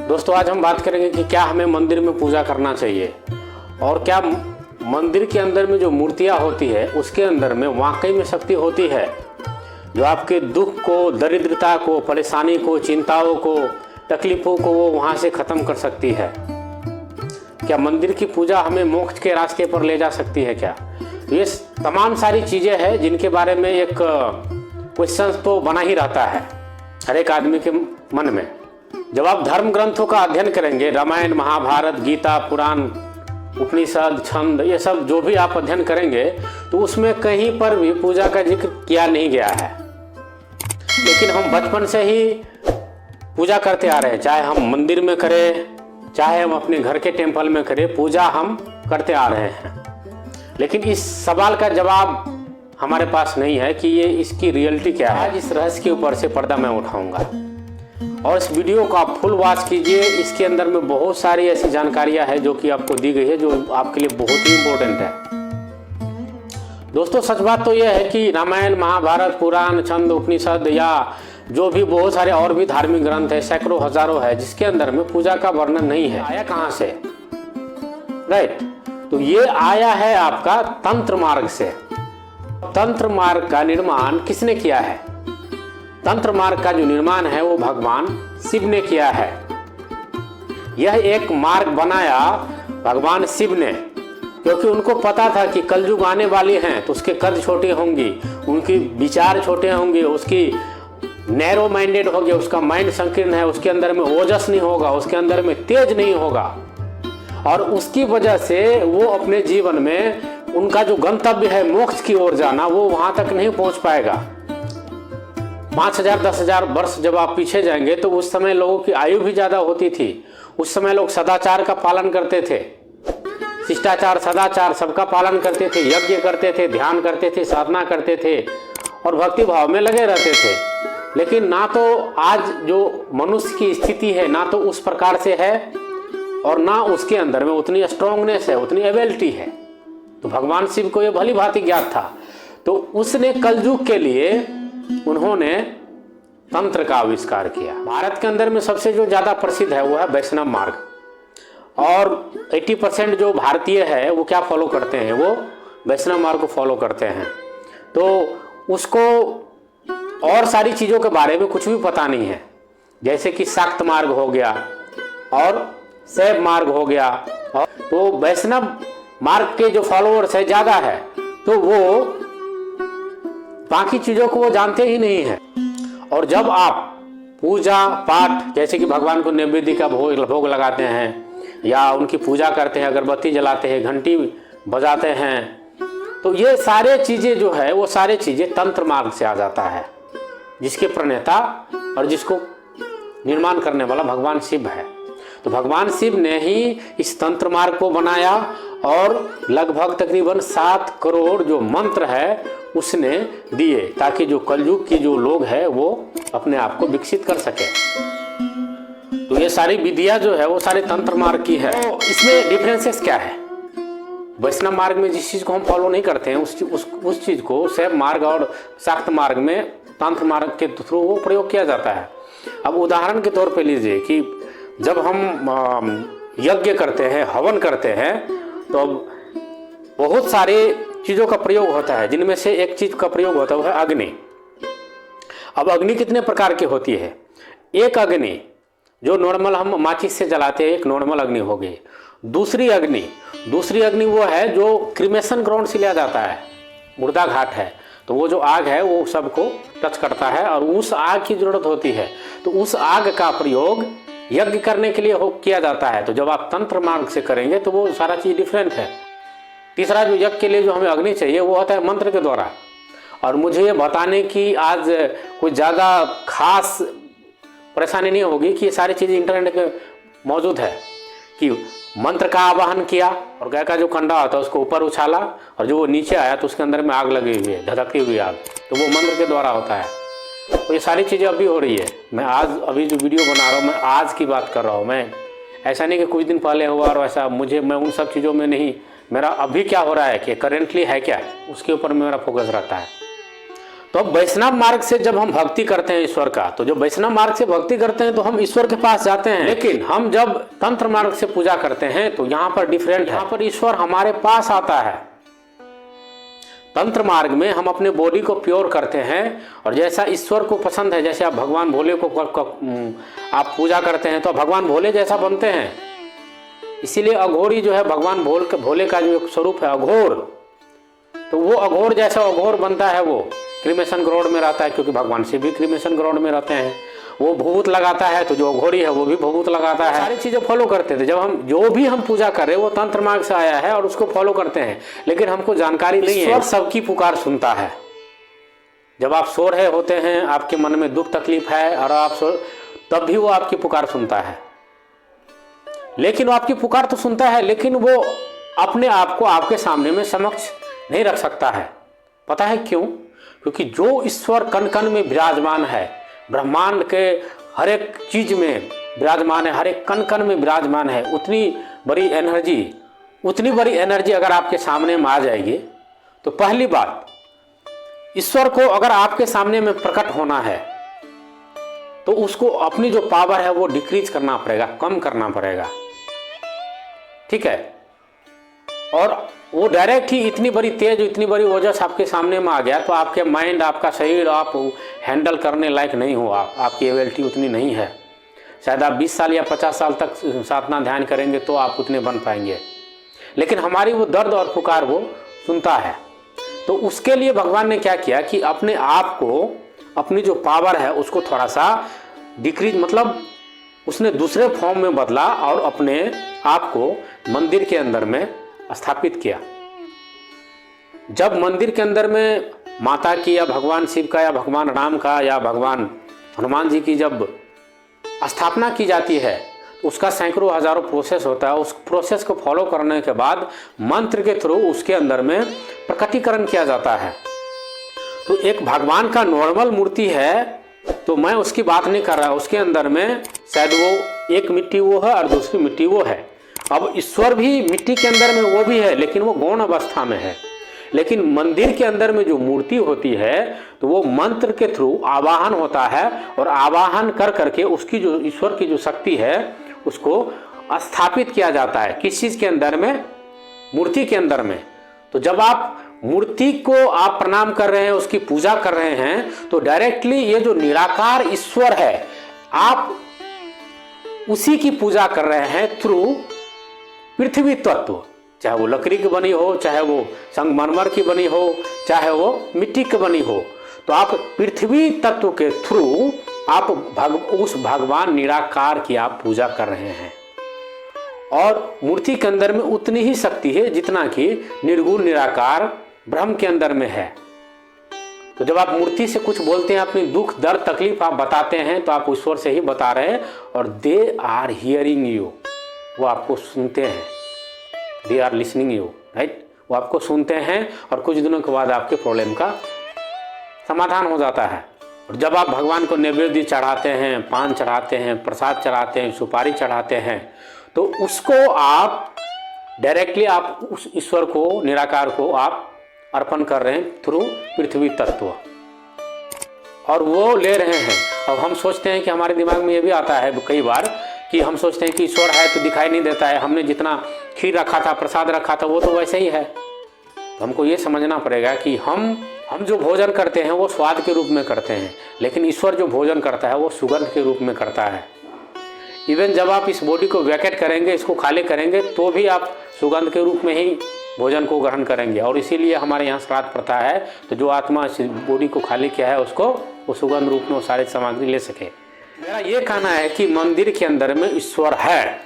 दोस्तों आज हम बात करेंगे कि क्या हमें मंदिर में पूजा करना चाहिए और क्या मंदिर के अंदर में जो मूर्तियां होती है उसके अंदर में वाकई में शक्ति होती है जो आपके दुख को, दरिद्रता को, परेशानी को, चिंताओं को, तकलीफ़ों को वो वहाँ से ख़त्म कर सकती है। क्या मंदिर की पूजा हमें मोक्ष के रास्ते पर ले जा सकती है क्या? ये तमाम सारी चीज़ें हैं जिनके बारे में एक क्वेश्चन तो बना ही रहता है हर एक आदमी के मन में। जब आप धर्म ग्रंथों का अध्ययन करेंगे, रामायण, महाभारत, गीता, पुराण, उपनिषद, छंद, ये सब जो भी आप अध्ययन करेंगे तो उसमें कहीं पर भी पूजा का जिक्र किया नहीं गया है। लेकिन हम बचपन से ही पूजा करते आ रहे हैं, चाहे हम मंदिर में करें, चाहे हम अपने घर के टेम्पल में करें, पूजा हम करते आ रहे हैं। लेकिन इस सवाल का जवाब हमारे पास नहीं है कि ये इसकी रियलिटी क्या है। आज इस रहस्य के ऊपर से पर्दा मैं उठाऊंगा और इस वीडियो को आप फुल वॉच कीजिए। इसके अंदर में बहुत सारी ऐसी जानकारियां हैं जो कि आपको दी गई है, जो आपके लिए बहुत ही इम्पोर्टेंट है। दोस्तों सच बात तो यह है कि रामायण, महाभारत, पुराण, छंद, उपनिषद या जो भी बहुत सारे और भी धार्मिक ग्रंथ है, सैकड़ों हजारों है, जिसके अंदर में पूजा का वर्णन नहीं है। आया कहाँ से? राइट, तो ये आया है आपका तंत्र मार्ग से। तंत्र मार्ग का निर्माण किसने किया है? तंत्र मार्ग का जो निर्माण है वो भगवान शिव ने किया है। यह एक मार्ग बनाया भगवान शिव ने, क्योंकि उनको पता था कि कलयुग आने वाली हैं तो उसके कद छोटे होंगी, उनकी विचार छोटे होंगे, उसकी नैरो माइंडेड होगी, उसका माइंड संकीर्ण है, उसके अंदर में ओजस नहीं होगा, उसके अंदर में तेज नहीं होगा, और उसकी वजह से वो अपने जीवन में उनका जो गंतव्य है मोक्ष की ओर जाना, वो वहां तक नहीं पहुंच पाएगा। 5000 10,000 वर्ष जब आप पीछे जाएंगे तो उस समय लोगों की आयु भी ज्यादा होती थी। उस समय लोग सदाचार का पालन करते थे, शिष्टाचार, सदाचार सबका पालन करते थे, यज्ञ करते थे, ध्यान करते थे, साधना करते थे और भक्ति भाव में लगे रहते थे। लेकिन ना तो आज जो मनुष्य की स्थिति है ना तो उस प्रकार से है और ना उसके अंदर में उतनी स्ट्रांगनेस है, उतनी एबिलिटी है। तो भगवान शिव को यह भली भांति ज्ञात था, तो उसने कलयुग के लिए उन्होंने तंत्र का आविष्कार किया। भारत के अंदर में सबसे जो ज्यादा प्रसिद्ध है वो है वैष्णव मार्ग, और 80% जो भारतीय है वो क्या फॉलो करते हैं? वो वैष्णव मार्ग को फॉलो करते हैं। तो उसको और सारी चीजों के बारे में कुछ भी पता नहीं है, जैसे कि शाक्त मार्ग हो गया और शैव मार्ग हो गया। और तो वैष्णव मार्ग के जो फॉलोअर्स है ज्यादा है, तो वो बाकी चीजों को वो जानते ही नहीं है। और जब आप पूजा पाठ, जैसे कि भगवान को नैवेद्य का भोग लगाते हैं या उनकी पूजा करते हैं, अगरबत्ती जलाते हैं, घंटी बजाते हैं, तो ये सारे चीजें जो है वो सारे चीजें तंत्र मार्ग से आ जाता है, जिसके प्रणेता और जिसको निर्माण करने वाला भगवान शिव है। तो भगवान शिव ने ही इस तंत्र मार्ग को बनाया और लगभग तकरीबन 7 करोड़ जो मंत्र है उसने दिए, ताकि जो कलयुग की जो लोग हैं वो अपने आप को विकसित कर सके। तो ये सारी विधियां जो है वो सारे तंत्र मार्ग की है। तो इसमें डिफरेंसेस क्या है? वैष्णव मार्ग में जिस चीज को हम फॉलो नहीं करते हैं उस चीज को शैव मार्ग और शाक्त मार्ग में तंत्र मार्ग के थ्रू वो प्रयोग किया जाता है। अब उदाहरण के तौर पे लीजिए कि जब हम यज्ञ करते हैं, हवन करते हैं, तो बहुत सारे चीज़ों का प्रयोग होता है, जिनमें से एक चीज़ का प्रयोग होता है वो है अग्नि। अब अग्नि कितने प्रकार की होती है? एक अग्नि जो नॉर्मल हम माचिस से जलाते हैं, एक नॉर्मल अग्नि हो गई। दूसरी अग्नि वो है जो क्रिमेशन ग्राउंड से लिया जाता है, मुर्दा घाट है, तो वो जो आग है वो सबको टच करता है और उस आग की जरूरत होती है। तो उस आग का प्रयोग यज्ञ करने के लिए किया जाता है। तो जब आप तंत्र मार्ग से करेंगे तो वो सारा चीज डिफरेंट है। तीसरा जो यज्ञ के लिए जो हमें अग्नि चाहिए वो होता है मंत्र के द्वारा। और मुझे ये बताने की आज कोई ज़्यादा खास परेशानी नहीं होगी कि ये सारी चीज़ें इंटरनेट पे मौजूद है, कि मंत्र का आवाहन किया और गाय का जो कंडा होता है उसको ऊपर उछाला और जो वो नीचे आया तो उसके अंदर में आग लगी हुई है, धधकती हुई आग, तो वो मंत्र के द्वारा होता है। तो ये सारी चीज़ें अभी हो रही है। मैं आज अभी जो वीडियो बना रहा हूँ मैं आज की बात कर रहा हूँ, मैं ऐसा नहीं कि कुछ दिन पहले हुआ और ऐसा मैं उन सब चीज़ों में नहीं, मेरा अभी क्या हो रहा है कि करेंटली है क्या, उसके ऊपर मेरा फोकस रहता है। तो अब वैष्णव मार्ग से जब हम भक्ति करते हैं ईश्वर का, तो जब वैष्णव मार्ग से भक्ति करते हैं तो हम ईश्वर के पास जाते हैं। लेकिन हम जब तंत्र मार्ग से पूजा करते हैं तो यहाँ पर डिफरेंट है, यहाँ पर ईश्वर हमारे पास आता है। तंत्र मार्ग में हम अपने बॉडी को प्योर करते हैं और जैसा ईश्वर को पसंद है, जैसे आप भगवान भोले को आप पूजा करते हैं तो भगवान भोले जैसा बनते हैं। इसीलिए अघोरी जो है भगवान भोले का जो स्वरूप है अघोर, तो वो अघोर जैसा अघोर बनता है, वो क्रिमेशन ग्राउंड में रहता है, क्योंकि भगवान शिव भी क्रिमेशन ग्राउंड में रहते हैं। वो भभूत लगाता है तो जो अघोरी है वो भी भभूत लगाता है। सारी चीजें फॉलो करते थे। जब हम जो भी हम पूजा कर रहे हैं वो तंत्र मार्ग से आया है और उसको फॉलो करते हैं, लेकिन हमको जानकारी नहीं है। सबकी पुकार सुनता है। जब आप सो रहे होते हैं, आपके मन में दुख तकलीफ है और आप तब भी वो आपकी पुकार सुनता है। लेकिन वो आपकी पुकार तो सुनता है, लेकिन वो अपने आप को आपके सामने में समक्ष नहीं रख सकता है। पता है क्यों? क्योंकि जो ईश्वर कण कण में विराजमान है, ब्रह्मांड के हर एक चीज में विराजमान है, हर एक कण कण में विराजमान है, उतनी बड़ी एनर्जी अगर आपके सामने में आ जाएगी तो पहली बात, ईश्वर को अगर आपके सामने में प्रकट होना है तो उसको अपनी जो पावर है वो डिक्रीज करना पड़ेगा, कम करना पड़ेगा। ठीक है? और वो डायरेक्ट ही इतनी बड़ी तेज, इतनी बड़ी ओजस आपके सामने में आ गया तो आपके माइंड, आपका शरीर आप हैंडल करने लायक नहीं हो। आपकी एबिलिटी उतनी नहीं है। शायद आप 20 साल या 50 साल तक साधना ध्यान करेंगे तो आप उतने बन पाएंगे। लेकिन हमारी वो दर्द और पुकार वो सुनता है। तो उसके लिए भगवान ने क्या किया कि अपने आप को, अपनी जो पावर है उसको थोड़ा सा डिक्रीज, मतलब उसने दूसरे फॉर्म में बदला और अपने आप को मंदिर के अंदर में स्थापित किया। जब मंदिर के अंदर में माता की या भगवान शिव का या भगवान राम का या भगवान हनुमान जी की जब स्थापना की जाती है तो उसका सैकड़ों हजारों प्रोसेस होता है। उस प्रोसेस को फॉलो करने के बाद मंत्र के थ्रू उसके अंदर में प्रकटीकरण किया जाता है। तो एक भगवान का नॉर्मल मूर्ति है तो मैं उसकी बात नहीं कर रहा, उसके अंदर में शायद वो एक मिट्टी वो है और दूसरी मिट्टी वो है। अब ईश्वर भी मिट्टी के अंदर में वो भी है, लेकिन वो गौण अवस्था में है। लेकिन मंदिर के अंदर में जो मूर्ति होती है तो वो मंत्र के थ्रू आवाहन होता है और आवाहन कर करके उसकी जो ईश्वर की जो शक्ति है उसको स्थापित किया जाता है। किस चीज के अंदर में? मूर्ति के अंदर में। तो जब आप मूर्ति को आप प्रणाम कर रहे हैं, उसकी पूजा कर रहे हैं, तो डायरेक्टली ये जो निराकार ईश्वर है आप उसी की पूजा कर रहे हैं थ्रू पृथ्वी तत्व। चाहे वो लकड़ी की बनी हो, चाहे वो संगमरमर की बनी हो, चाहे वो मिट्टी की बनी हो, तो आप पृथ्वी तत्व के थ्रू आप उस भगवान निराकार की आप पूजा कर रहे हैं। और मूर्ति के अंदर में उतनी ही शक्ति है जितना कि निर्गुण निराकार ब्रह्म के अंदर में है। तो जब आप मूर्ति से कुछ बोलते हैं, अपनी दुख दर्द तकलीफ आप बताते हैं, तो आप ईश्वर से ही बता रहे हैं और दे आर हियरिंग यू, वो आपको सुनते हैं। They are listening you, right? वो आपको सुनते हैं और कुछ दिनों के बाद आपके प्रॉब्लम का समाधान हो जाता है। और जब आप भगवान को नैवेद्य चढ़ाते हैं, पान चढ़ाते हैं, प्रसाद चढ़ाते हैं, सुपारी चढ़ाते हैं, तो उसको आप डायरेक्टली आप उस ईश्वर को, निराकार को आप अर्पण कर रहे हैं थ्रू पृथ्वी तत्व, और वो ले रहे हैं। अब हम सोचते हैं कि हमारे दिमाग में ये भी आता है कई बार कि हम सोचते हैं कि ईश्वर है तो दिखाई नहीं देता है, हमने जितना खीर रखा था, प्रसाद रखा था, वो तो वैसे ही है। तो हमको ये समझना पड़ेगा कि हम जो भोजन करते हैं वो स्वाद के रूप में करते हैं, लेकिन ईश्वर जो भोजन करता है वो सुगंध के रूप में करता है। इवन जब आप इस बॉडी को वैकेट करेंगे, इसको खाली करेंगे, तो भी आप सुगंध के रूप में ही भोजन को ग्रहण करेंगे। और इसीलिए हमारे यहाँ श्राद्ध प्रथा है, तो जो आत्मा इस बॉडी को खाली किया है उसको वो सुगंध रूप में वो सारी सामग्री ले सके। मेरा ये कहना है कि मंदिर के अंदर में ईश्वर है,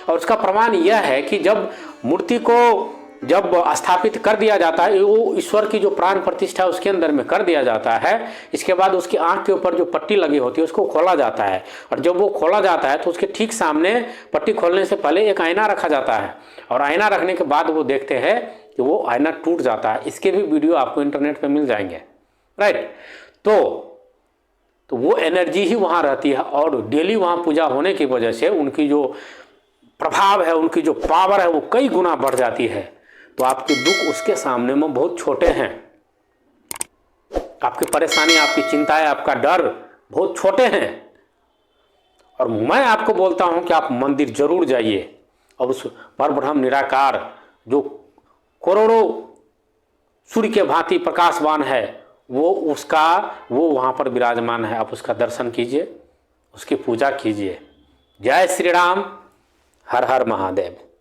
और उसका प्रमाण यह है कि जब मूर्ति को जब स्थापित कर दिया जाता है, वो ईश्वर की जो प्राण प्रतिष्ठा उसके अंदर में कर दिया जाता है। इसके बाद उसकी आंख के ऊपर जो पट्टी लगी होती है उसको खोला जाता है, और जब वो खोला जाता है तो उसके ठीक सामने पट्टी खोलने से पहले एक आईना रखा जाता है, और आईना रखने के बाद वो देखते हैं कि वो आईना टूट जाता है। इसके भी वीडियो आपको इंटरनेट पर मिल जाएंगे, राइट? तो वो एनर्जी ही वहाँ रहती है, और डेली वहाँ पूजा होने की वजह से उनकी जो प्रभाव है, उनकी जो पावर है वो कई गुना बढ़ जाती है। तो आपके दुख उसके सामने में बहुत छोटे हैं। आपकी परेशानी, आपकी चिंताएं, आपका डर बहुत छोटे हैं। और मैं आपको बोलता हूं कि आप मंदिर जरूर जाइए और उस परब्रह्म निराकार जो करोड़ों सूर्य के भांति प्रकाशवान है, वो वहां पर विराजमान है। आप उसका दर्शन कीजिए, उसकी पूजा कीजिए। जय श्री राम। हर हर महादेव।